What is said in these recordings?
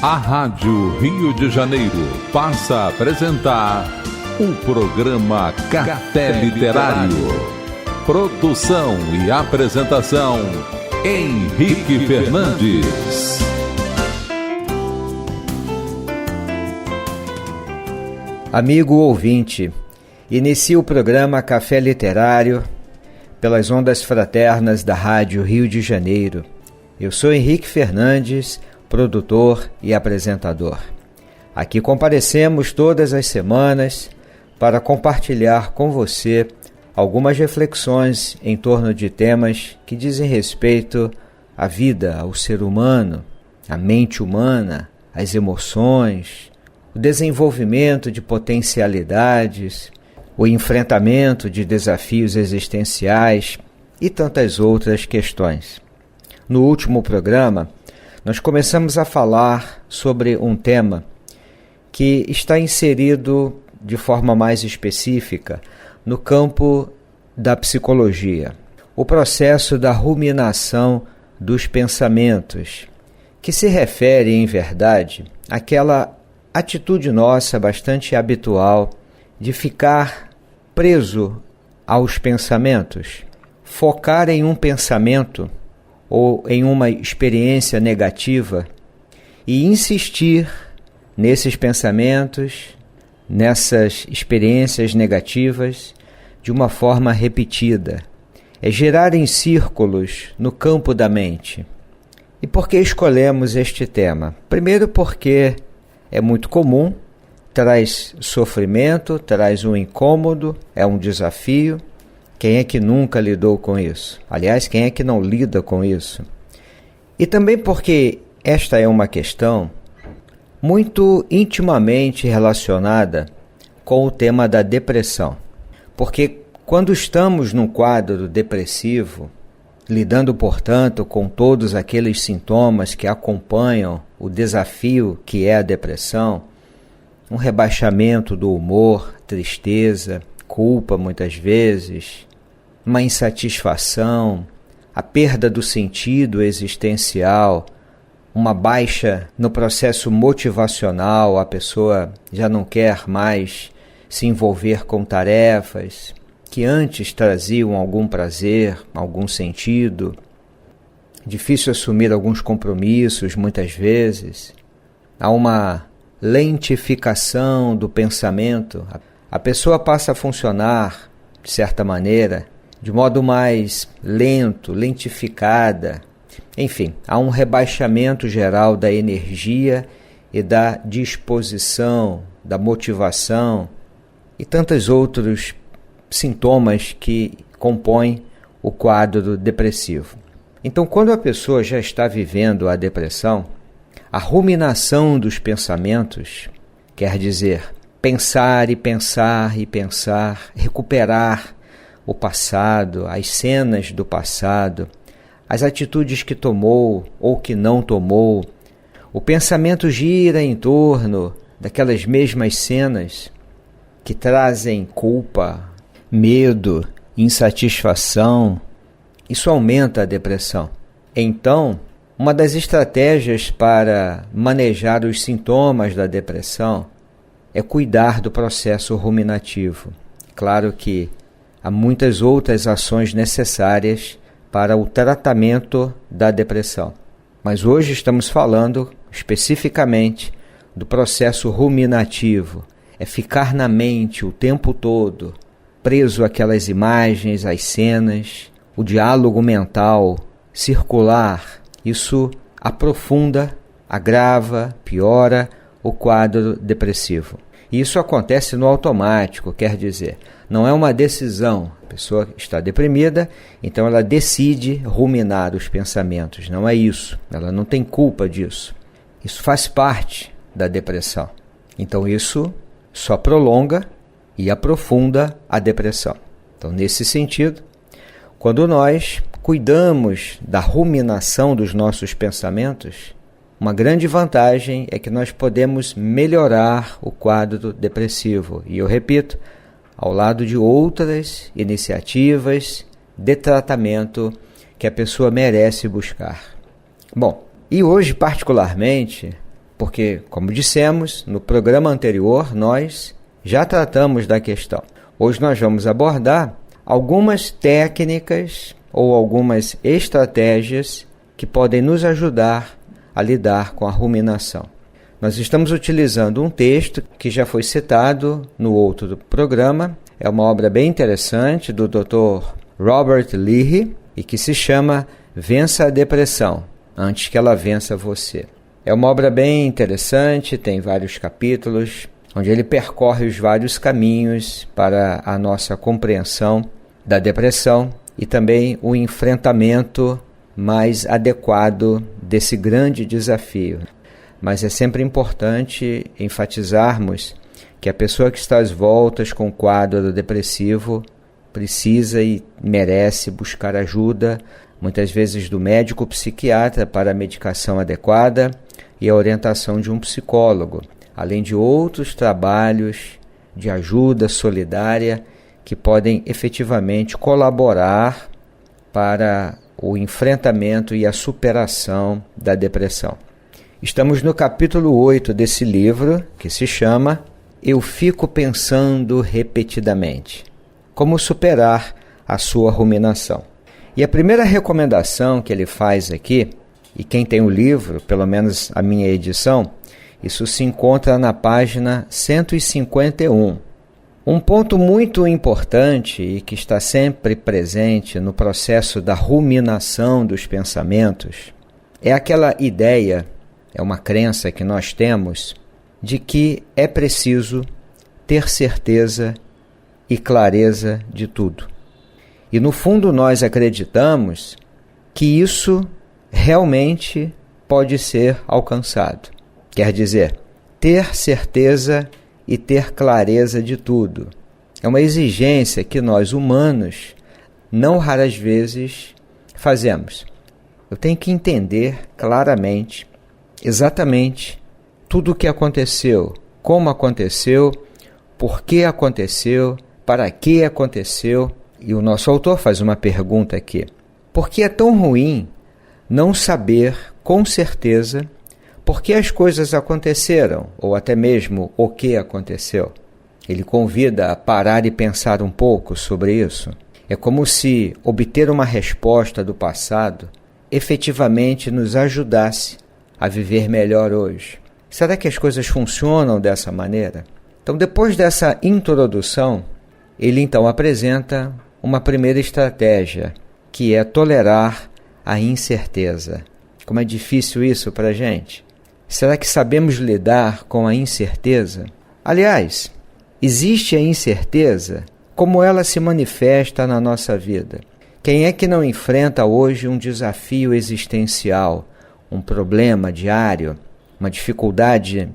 A Rádio Rio de Janeiro passa a apresentar o programa Café Literário. Produção e apresentação, Henrique Fernandes. Amigo ouvinte, inicia o programa Café Literário pelas ondas fraternas da Rádio Rio de Janeiro. Eu sou Henrique Fernandes, produtor e apresentador. Aqui comparecemos todas as semanas para compartilhar com você algumas reflexões em torno de temas que dizem respeito à vida, ao ser humano, à mente humana, às emoções, o desenvolvimento de potencialidades, o enfrentamento de desafios existenciais e tantas outras questões. No último programa, nós começamos a falar sobre um tema que está inserido de forma mais específica no campo da psicologia, o processo da ruminação dos pensamentos, que se refere, em verdade, àquela atitude nossa bastante habitual de ficar preso aos pensamentos, focar em um pensamento ou em uma experiência negativa e insistir nesses pensamentos, nessas experiências negativas de uma forma repetida. É girar em círculos no campo da mente. E por que escolhemos este tema? Primeiro porque é muito comum, traz sofrimento, traz um incômodo, é um desafio. Quem é que nunca lidou com isso? Aliás, quem é que não lida com isso? E também porque esta é uma questão muito intimamente relacionada com o tema da depressão. Porque quando estamos num quadro depressivo, lidando, portanto, com todos aqueles sintomas que acompanham o desafio que é a depressão, um rebaixamento do humor, tristeza, culpa muitas vezes, uma insatisfação, a perda do sentido existencial, uma baixa no processo motivacional, a pessoa já não quer mais se envolver com tarefas que antes traziam algum prazer, algum sentido, difícil assumir alguns compromissos muitas vezes, há uma lentificação do pensamento, a pessoa passa a funcionar, de certa maneira, de modo mais lento, lentificada. Enfim, há um rebaixamento geral da energia e da disposição, da motivação e tantos outros sintomas que compõem o quadro depressivo. Então, quando a pessoa já está vivendo a depressão, a ruminação dos pensamentos, quer dizer, pensar e pensar e pensar, recuperar o passado, as cenas do passado, as atitudes que tomou ou que não tomou. O pensamento gira em torno daquelas mesmas cenas que trazem culpa, medo, insatisfação. Isso aumenta a depressão. Então, uma das estratégias para manejar os sintomas da depressão é cuidar do processo ruminativo. Claro que há muitas outras ações necessárias para o tratamento da depressão. Mas hoje estamos falando especificamente do processo ruminativo. É ficar na mente o tempo todo, preso àquelas imagens, às cenas, o diálogo mental circular. Isso aprofunda, agrava, piora o quadro depressivo. E isso acontece no automático, quer dizer, não é uma decisão. A pessoa está deprimida, então ela decide ruminar os pensamentos. Não é isso, ela não tem culpa disso. Isso faz parte da depressão. Então isso só prolonga e aprofunda a depressão. Então, nesse sentido, quando nós cuidamos da ruminação dos nossos pensamentos, uma grande vantagem é que nós podemos melhorar o quadro depressivo. E eu repito, ao lado de outras iniciativas de tratamento que a pessoa merece buscar. Bom, e hoje particularmente Porque, como dissemos, no programa anterior nós já tratamos da questão. Hoje nós vamos abordar algumas técnicas ou algumas estratégias que podem nos ajudar a lidar com a ruminação. Nós estamos utilizando um texto que já foi citado no outro programa. É uma obra bem interessante do Dr. Robert Leahy e que se chama Vença a Depressão, antes que ela vença você. É uma obra bem interessante, tem vários capítulos, onde ele percorre os vários caminhos para a nossa compreensão da depressão e também o enfrentamento mais adequado desse grande desafio. Mas é sempre importante enfatizarmos que a pessoa que está às voltas com o quadro depressivo precisa e merece buscar ajuda, muitas vezes do médico psiquiatra para a medicação adequada e a orientação de um psicólogo, além de outros trabalhos de ajuda solidária que podem efetivamente colaborar para o enfrentamento e a superação da depressão. Estamos no capítulo 8 desse livro, que se chama Eu Fico Pensando Repetidamente. Como superar a sua ruminação. E a primeira recomendação que ele faz aqui, e quem tem o livro, pelo menos a minha edição, isso se encontra na página 151. Um ponto muito importante e que está sempre presente no processo da ruminação dos pensamentos é aquela ideia, é uma crença que nós temos, de que é preciso ter certeza e clareza de tudo. E no fundo nós acreditamos que isso realmente pode ser alcançado. Quer dizer, ter certeza e ter clareza de tudo. É uma exigência que nós humanos não raras vezes fazemos. Eu tenho que entender claramente, exatamente, tudo o que aconteceu, como aconteceu, por que aconteceu, para que aconteceu. E o nosso autor faz uma pergunta aqui. Por que é tão ruim não saber com certeza por que as coisas aconteceram, ou até mesmo o que aconteceu? Ele convida a parar e pensar um pouco sobre isso. É como se obter uma resposta do passado efetivamente nos ajudasse a viver melhor hoje. Será que as coisas funcionam dessa maneira? Então, depois dessa introdução, ele então apresenta uma primeira estratégia, que é tolerar a incerteza. Como é difícil isso para a gente? Será que sabemos lidar com a incerteza? Aliás, existe a incerteza, como ela se manifesta na nossa vida. Quem é que não enfrenta hoje um desafio existencial, um problema diário, uma dificuldade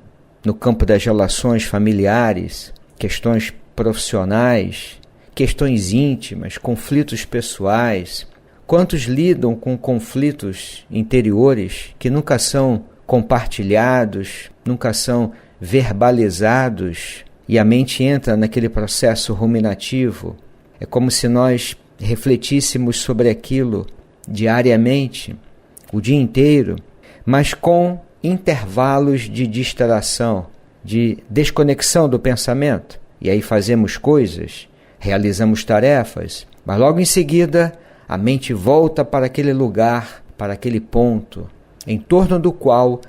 no campo das relações familiares, questões profissionais, questões íntimas, conflitos pessoais? Quantos lidam com conflitos interiores que nunca são compartilhados, nunca são verbalizados e a mente entra naquele processo ruminativo? É como se nós refletíssemos sobre aquilo diariamente, o dia inteiro, mas com intervalos de distração, de desconexão do pensamento. E aí fazemos coisas, realizamos tarefas, mas logo em seguida a mente volta para aquele lugar, para aquele ponto, em torno do qual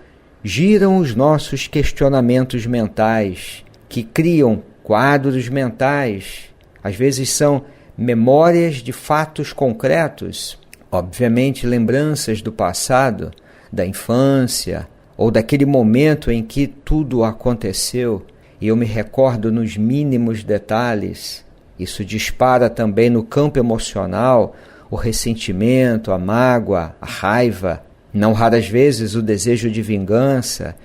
giram os nossos questionamentos mentais, que criam quadros mentais. Às vezes são memórias de fatos concretos, obviamente lembranças do passado, da infância, ou daquele momento em que tudo aconteceu, e eu me recordo nos mínimos detalhes. Isso dispara também no campo emocional o ressentimento, a mágoa, a raiva, não raras vezes o desejo de vingança,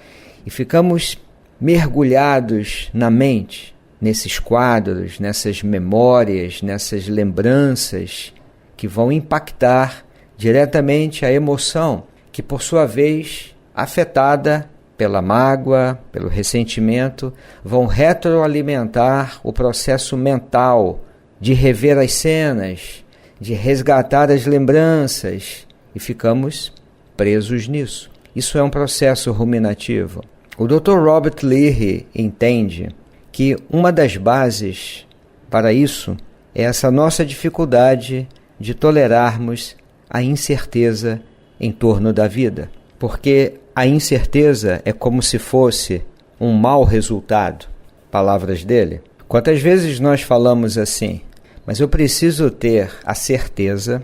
e ficamos mergulhados na mente, nesses quadros, nessas memórias, nessas lembranças que vão impactar diretamente a emoção, que por sua vez, afetada pela mágoa, pelo ressentimento, vão retroalimentar o processo mental de rever as cenas, de resgatar as lembranças, e ficamos presos nisso. Isso é um processo ruminativo. O Dr. Robert Leahy entende que uma das bases para isso é essa nossa dificuldade de tolerarmos a incerteza em torno da vida, porque a incerteza é como se fosse um mau resultado. Palavras dele. Quantas vezes nós falamos assim, mas eu preciso ter a certeza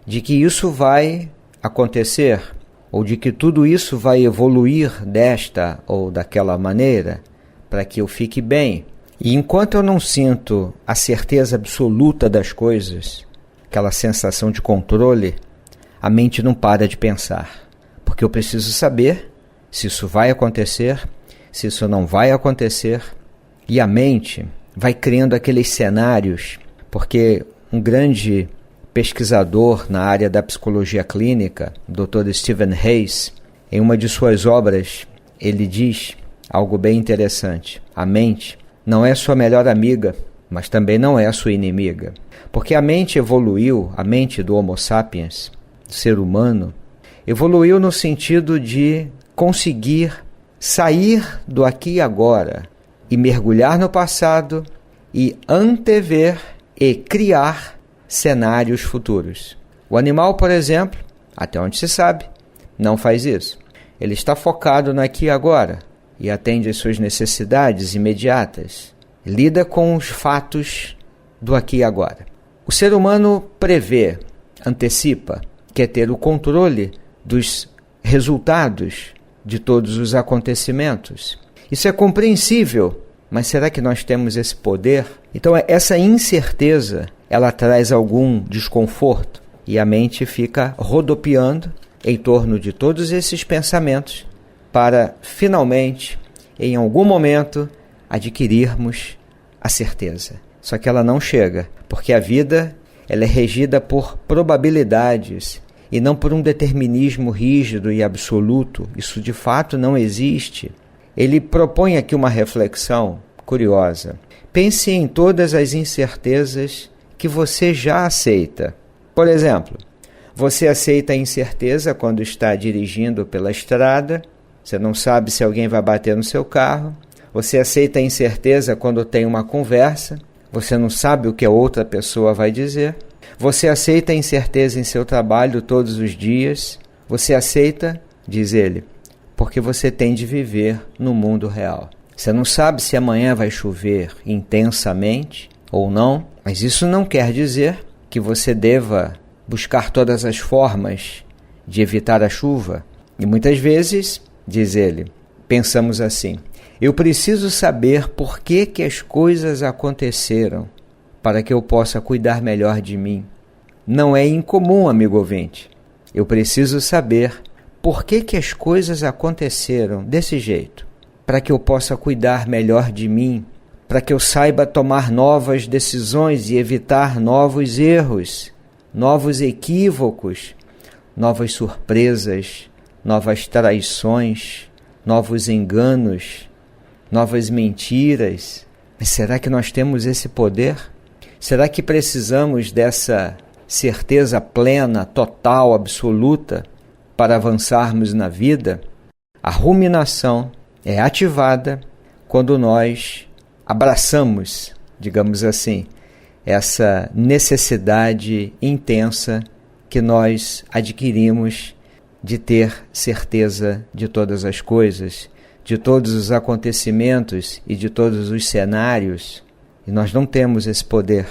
de que isso vai acontecer, ou de que tudo isso vai evoluir desta ou daquela maneira, para que eu fique bem. E enquanto eu não sinto a certeza absoluta das coisas, aquela sensação de controle, a mente não para de pensar. Porque eu preciso saber se isso vai acontecer, se isso não vai acontecer. E a mente vai criando aqueles cenários, porque um grande pesquisador na área da psicologia clínica, o Dr. Stephen Hayes, em uma de suas obras, ele diz algo bem interessante. A mente não é sua melhor amiga, mas também não é sua inimiga. Porque a mente evoluiu, a mente do Homo sapiens, do ser humano, evoluiu no sentido de conseguir sair do aqui e agora e mergulhar no passado e antever e criar cenários futuros. O animal, por exemplo, até onde se sabe, não faz isso. Ele está focado no aqui e agora e atende às suas necessidades imediatas. Lida com os fatos do aqui e agora. O ser humano prevê, antecipa, quer ter o controle dos resultados de todos os acontecimentos. Isso é compreensível, mas será que nós temos esse poder? Então essa incerteza, ela traz algum desconforto e a mente fica rodopiando em torno de todos esses pensamentos para, finalmente, em algum momento, adquirirmos a certeza. Só que ela não chega, porque a vida ela é regida por probabilidades e não por um determinismo rígido e absoluto. Isso de fato não existe. Ele propõe aqui uma reflexão curiosa. Pense em todas as incertezas que você já aceita. Por exemplo, você aceita a incerteza quando está dirigindo pela estrada, você não sabe se alguém vai bater no seu carro. Você aceita a incerteza quando tem uma conversa, você não sabe o que a outra pessoa vai dizer. Você aceita a incerteza em seu trabalho todos os dias. Você aceita, diz ele, porque você tem de viver no mundo real. Você não sabe se amanhã vai chover intensamente ou não, mas isso não quer dizer que você deva buscar todas as formas de evitar a chuva. E muitas vezes, diz ele, pensamos assim: eu preciso saber por que as coisas aconteceram para que eu possa cuidar melhor de mim. Não é incomum, amigo ouvinte. Eu preciso saber por que as coisas aconteceram desse jeito, para que eu possa cuidar melhor de mim, para que eu saiba tomar novas decisões e evitar novos erros, novos equívocos, novas surpresas, novas traições, novos enganos, novas mentiras. Mas será que nós temos esse poder? Será que precisamos dessa certeza plena, total, absoluta para avançarmos na vida? A ruminação é ativada quando nós abraçamos, digamos assim, essa necessidade intensa que nós adquirimos de ter certeza de todas as coisas, de todos os acontecimentos e de todos os cenários. E nós não temos esse poder.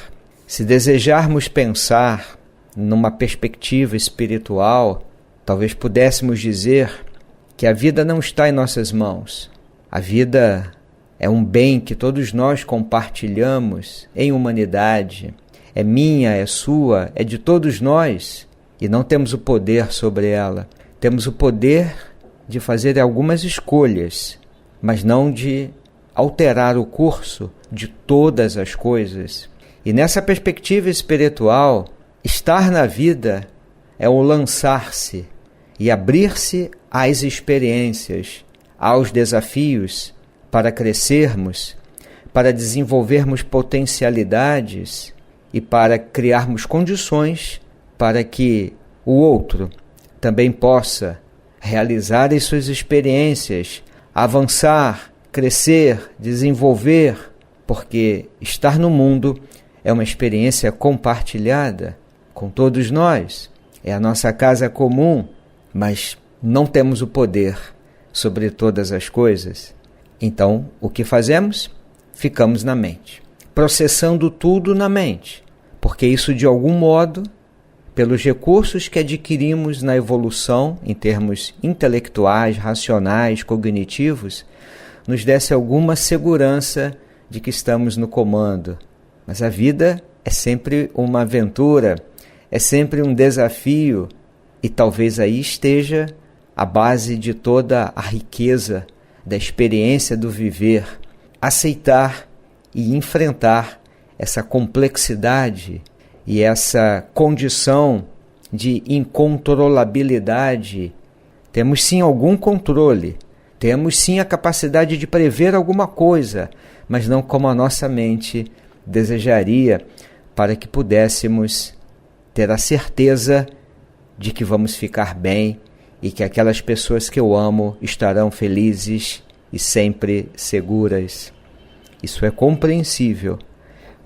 Se desejarmos pensar numa perspectiva espiritual, talvez pudéssemos dizer que a vida não está em nossas mãos. A vida é um bem que todos nós compartilhamos em humanidade. É minha, é sua, é de todos nós. E não temos o poder sobre ela. Temos o poder de fazer algumas escolhas, mas não de alterar o curso de todas as coisas. E nessa perspectiva espiritual, estar na vida é o lançar-se e abrir-se às experiências, aos desafios, para crescermos, para desenvolvermos potencialidades e para criarmos condições para que o outro também possa realizar as suas experiências avançar, crescer, desenvolver, porque estar no mundo é uma experiência compartilhada com todos nós, é a nossa casa comum, mas não temos o poder sobre todas as coisas. Então, o que fazemos? Ficamos na mente, processando tudo na mente, porque isso, de algum modo, pelos recursos que adquirimos na evolução, em termos intelectuais, racionais, cognitivos, nos desse alguma segurança de que estamos no comando. Mas a vida é sempre uma aventura, é sempre um desafio, e talvez aí esteja a base de toda a riqueza da experiência do viver, aceitar e enfrentar essa complexidade e essa condição de incontrolabilidade. Temos sim algum controle, temos sim a capacidade de prever alguma coisa, mas não como a nossa mente desejaria, para que pudéssemos ter a certeza de que vamos ficar bem e que aquelas pessoas que eu amo estarão felizes e sempre seguras. Isso é compreensível,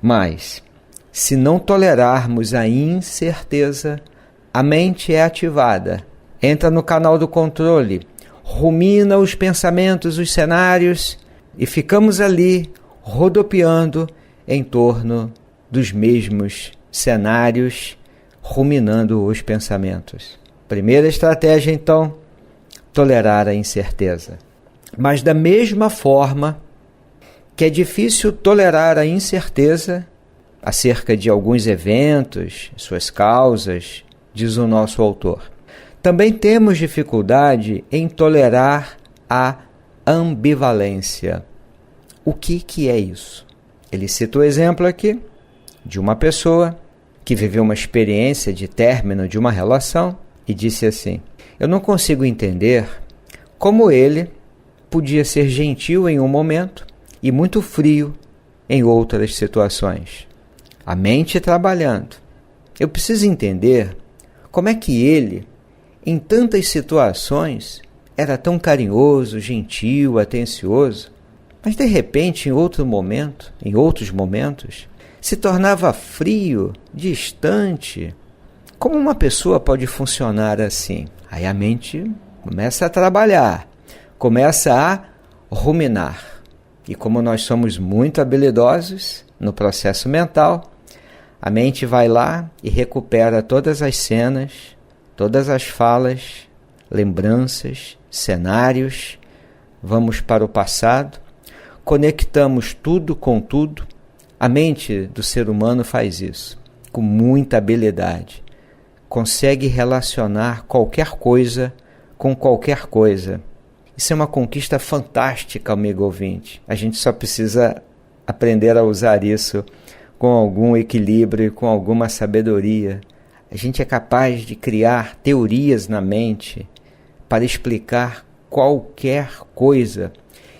mas se não tolerarmos a incerteza, a mente é ativada, entra no canal do controle, rumina os pensamentos, os cenários, e ficamos ali rodopiando em torno dos mesmos cenários, ruminando os pensamentos. Primeira estratégia, então, tolerar a incerteza. Mas da mesma forma que é difícil tolerar a incerteza acerca de alguns eventos, suas causas, diz o nosso autor, também temos dificuldade em tolerar a ambivalência. O que é isso? Ele cita o exemplo aqui de uma pessoa que viveu uma experiência de término de uma relação e disse assim: eu não consigo entender como ele podia ser gentil em um momento e muito frio em outras situações. A mente trabalhando. Eu preciso entender como é que ele, em tantas situações, era tão carinhoso, gentil, atencioso, mas de repente, em outros momentos, se tornava frio, distante. Como uma pessoa pode funcionar assim? Aí a mente começa a trabalhar, começa a ruminar. E como nós somos muito habilidosos no processo mental, a mente vai lá e recupera todas as cenas, todas as falas, lembranças, cenários. Vamos para o passado, conectamos tudo com tudo. A mente do ser humano faz isso com muita habilidade. Consegue relacionar qualquer coisa com qualquer coisa. Isso é uma conquista fantástica, amigo ouvinte. A gente só precisa aprender a usar isso com algum equilíbrio e com alguma sabedoria. A gente é capaz de criar teorias na mente para explicar qualquer coisa.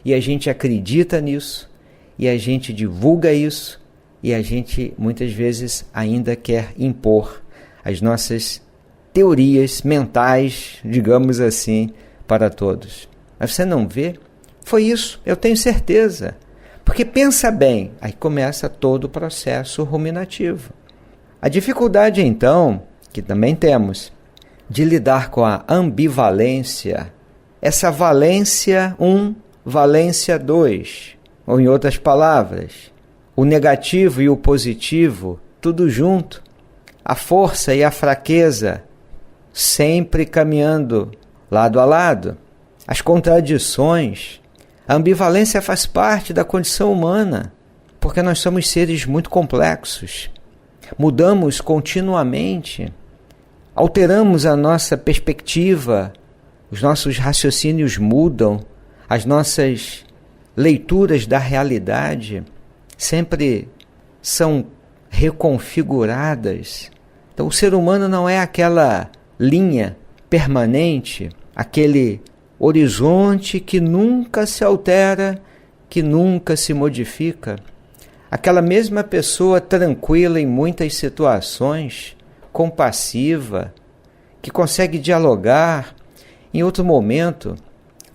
E a gente acredita nisso, e a gente divulga isso, e a gente muitas vezes ainda quer impor as nossas teorias mentais, digamos assim, para todos. Mas você não vê? Foi isso, eu tenho certeza. Porque pensa bem, aí começa todo o processo ruminativo. A dificuldade, então, que também temos, de lidar com a ambivalência, essa valência 1, valência 2, ou em outras palavras, o negativo e o positivo, tudo junto, a força e a fraqueza, sempre caminhando lado a lado, as contradições. A ambivalência faz parte da condição humana, porque nós somos seres muito complexos. Mudamos continuamente, alteramos a nossa perspectiva, os nossos raciocínios mudam, as nossas leituras da realidade sempre são reconfiguradas. Então o ser humano não é aquela linha permanente, aquele horizonte que nunca se altera, que nunca se modifica. Aquela mesma pessoa tranquila em muitas situações, compassiva, que consegue dialogar, em outro momento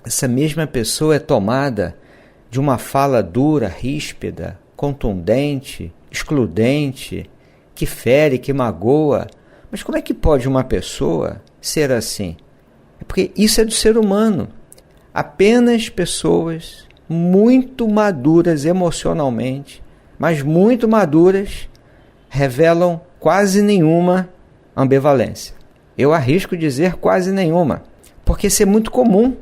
essa mesma pessoa é tomada de uma fala dura, ríspida, contundente, excludente, que fere, que magoa. Mas como é que pode uma pessoa ser assim? É porque isso é do ser humano. Apenas pessoas muito maduras emocionalmente, mas muito maduras, revelam quase nenhuma ambivalência. Eu arrisco dizer quase nenhuma, porque isso é muito comum.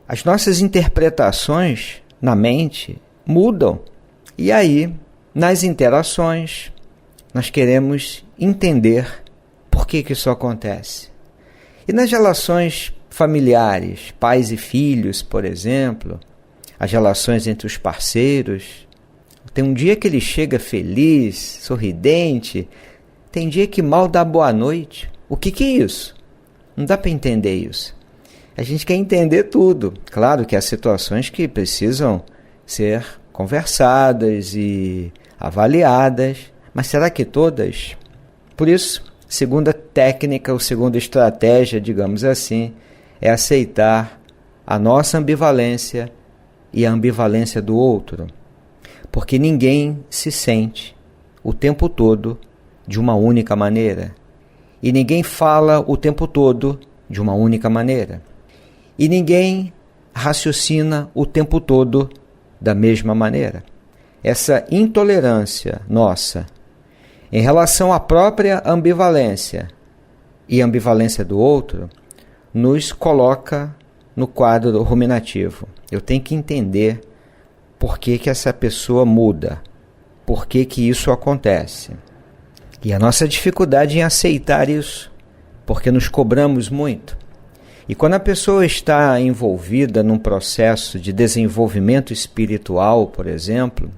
As nossas interpretações na mente mudam. E aí, nas interações, nós queremos entender por que isso acontece. E nas relações familiares, pais e filhos, por exemplo, as relações entre os parceiros, tem um dia que ele chega feliz, sorridente, tem dia que mal dá boa noite. O que é isso? Não dá para entender isso. A gente quer entender tudo. Claro que há situações que precisam ser conversadas e avaliadas, mas será que todas? Por isso, segunda técnica ou segunda estratégia, digamos assim, é aceitar a nossa ambivalência e a ambivalência do outro. Porque ninguém se sente o tempo todo de uma única maneira. E ninguém fala o tempo todo de uma única maneira. E ninguém raciocina o tempo todo da mesma maneira. Essa intolerância nossa em relação à própria ambivalência e a ambivalência do outro nos coloca no quadro ruminativo. Eu tenho que entender por que essa pessoa muda, por que isso acontece. E a nossa dificuldade em aceitar isso, porque nos cobramos muito. E quando a pessoa está envolvida num processo de desenvolvimento espiritual, por exemplo,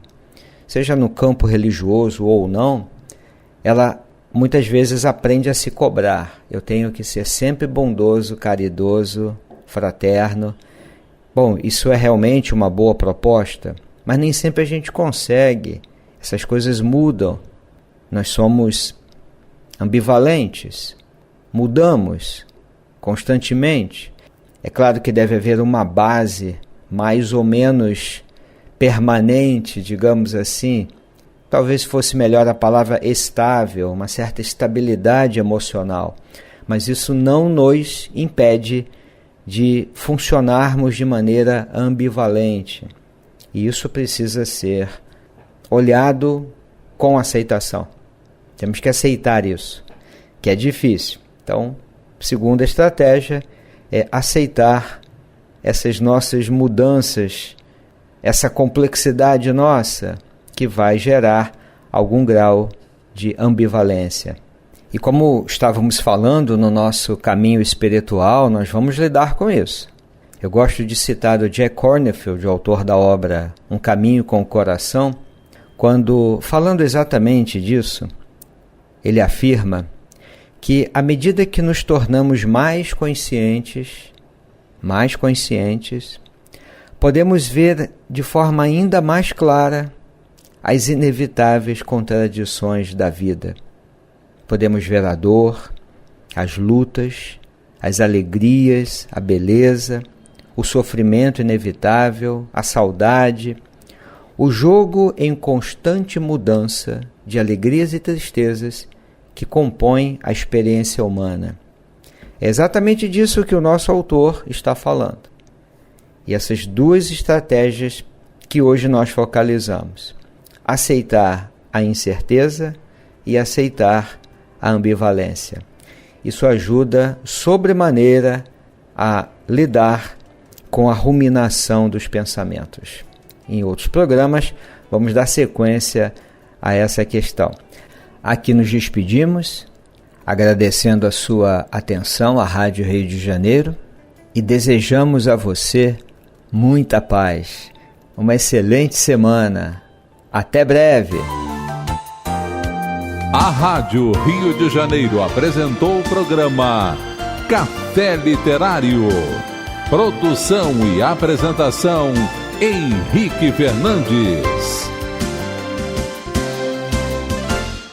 seja no campo religioso ou não, ela muitas vezes aprende a se cobrar. Eu tenho que ser sempre bondoso, caridoso, fraterno. Bom, isso é realmente uma boa proposta, mas nem sempre a gente consegue. Essas coisas mudam. Nós somos ambivalentes, mudamos constantemente. É claro que deve haver uma base mais ou menos permanente, digamos assim. Talvez fosse melhor a palavra estável, uma certa estabilidade emocional. Mas isso não nos impede de funcionarmos de maneira ambivalente. E isso precisa ser olhado com aceitação. Temos que aceitar isso, que é difícil. Então, segunda estratégia é aceitar essas nossas mudanças, essa complexidade nossa, que vai gerar algum grau de ambivalência. E como estávamos falando no nosso caminho espiritual, nós vamos lidar com isso. Eu gosto de citar o Jack Kornfield, o autor da obra Um Caminho com o Coração, quando, falando exatamente disso, ele afirma que à medida que nos tornamos mais conscientes, podemos ver de forma ainda mais clara as inevitáveis contradições da vida. Podemos ver a dor, as lutas, as alegrias, a beleza, o sofrimento inevitável, a saudade, o jogo em constante mudança de alegrias e tristezas que compõem a experiência humana. É exatamente disso que o nosso autor está falando. E essas duas estratégias que hoje nós focalizamos. Aceitar a incerteza e aceitar a ambivalência. Isso ajuda sobremaneira a lidar com a ruminação dos pensamentos. Em outros programas, vamos dar sequência a essa questão. Aqui nos despedimos, agradecendo a sua atenção à Rádio Rio de Janeiro e desejamos a você muita paz. Uma excelente semana. Até breve. A Rádio Rio de Janeiro apresentou o programa Café Literário. Produção e apresentação Henrique Fernandes.